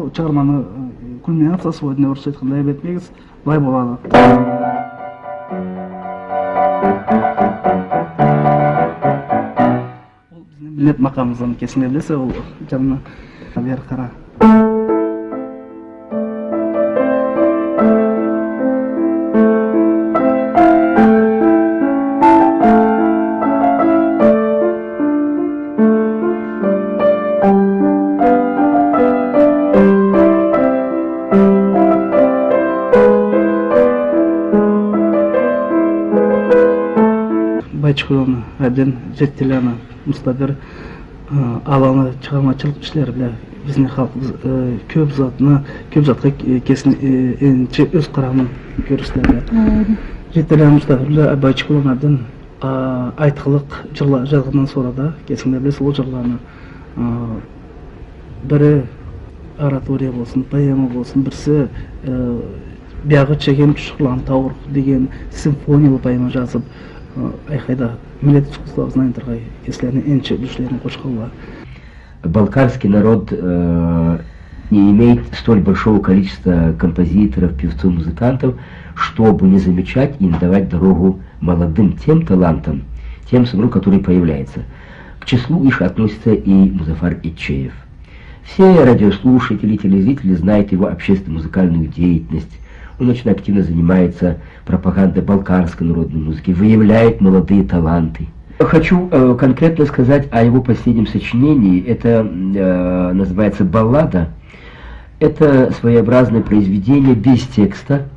бул чыгарманы кульминациясы болот, орусча айтканда эбетмегиз бай болот. Бул биздин милдет макамыбыздын кесиңе билесе, бул жанына бер кара. Байчуковна әбден зерттелені мұстабір аланы чығармачылық кішілер біле біздің халқымыз көп затқа кесінше өз қарамын көрістері. Зерттелені мұстабір біле Байчуковна әбден айтқылық жазғынан sonra да кесінде білесі ол жырланы бірі оратория болсын, поэма болсын, бірсі бияғы чеген шықлан тауыр деген симфониялы поэма жазып айқайда милет искусствовозна интергай, если они энче душлерин кошкалла. Балкарский народ не имеет столь большого количества композиторов, певцов, музыкантов, чтобы не замечать и не давать дорогу молодым тем талантам, тем самым, которые появляются. К числу их относится и Музафар Ичеев. Все радиослушатели, телезрители знают его общественно-музыкальную деятельность. Он очень активно занимается пропагандой балкарской народной музыки, выявляет молодые таланты. Хочу конкретно сказать о его последнем сочинении. Это называется «Баллада». Это своеобразное произведение без текста,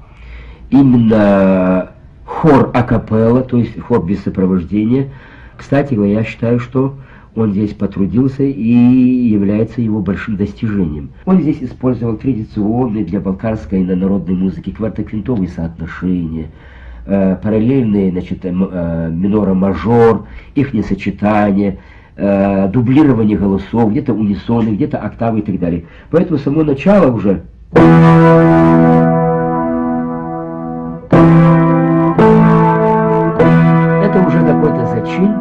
именно хор акапелла, то есть хор без сопровождения. Кстати говоря, я считаю, что он здесь потрудился и является его большим достижением. Он здесь использовал традиционные для балкарской народной музыки квартоквинтовые соотношения, параллельные, значит, миноро-мажор, их сочетания, дублирование голосов, где-то унисоны, где-то октавы и так далее. Поэтому само начало уже это уже какой-то зачин,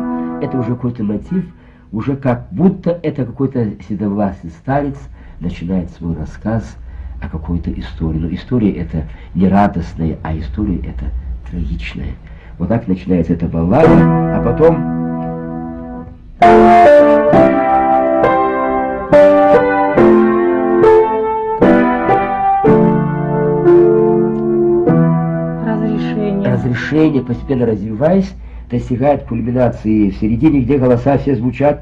это уже какой-то мотив, уже как будто это какой-то седовласый старец начинает свой рассказ о какой-то истории. Но история это не радостная, а история это трагичная. Вот так начинается эта баллада, а потом разрешение, постепенно развиваясь, достигает кульминации в середине, где голоса все звучат.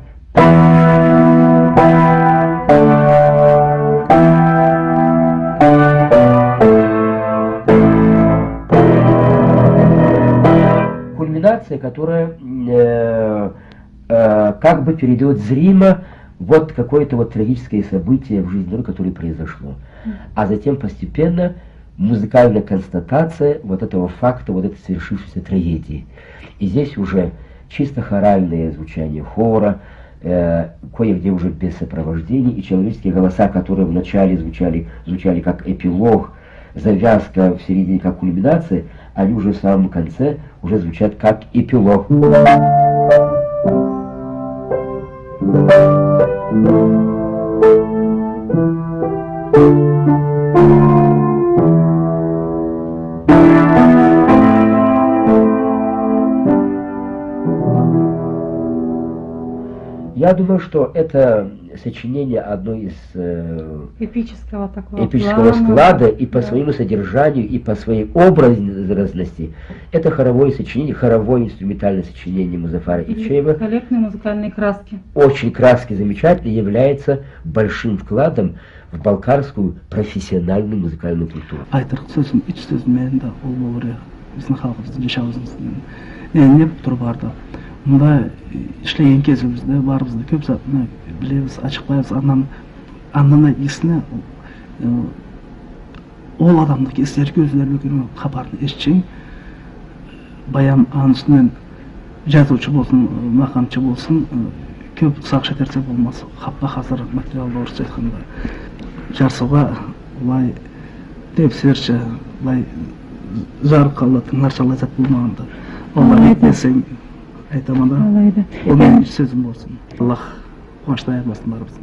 Кульминация, которая как бы перейдет зримо вот какое-то вот трагическое событие в жизни, которое произошло. А затем постепенно музыкальная констатация вот этого факта, вот этой совершившейся трагедии. И здесь уже чисто хоральное звучание хора, кое-где уже без сопровождений, и человеческие голоса, которые вначале звучали как эпилог, завязка в середине как кульминация, они уже в самом конце уже звучат как эпилог. Я думаю, что это сочинение одно из эпического склада и по своему содержанию, и по своей образности. Это хоровое сочинение, хоровое инструментальное сочинение Музафара Ичеева. Великолепные музыкальные краски. Очень краски замечательные, является большим вкладом в балкарскую профессиональную музыкальную культуру. Мында ишлеген кезімізде барымызды көп затны білеміз, ашықпаймыз, аннан есіне ол адамдық естері көзілер өкенің хабарын ешчен баян анысынан жазушы болсын, мақамшы болсын, көп сақша терсе болмас, қапқа қазір материалды орысша айтқанда жарсуға олай тепсерші, олай жарқалы тыңларшалы зат болмағанда олай етмесең айтамын да, ол менің сөзім болсын. Аллах қуанышты айырмасын барымызды.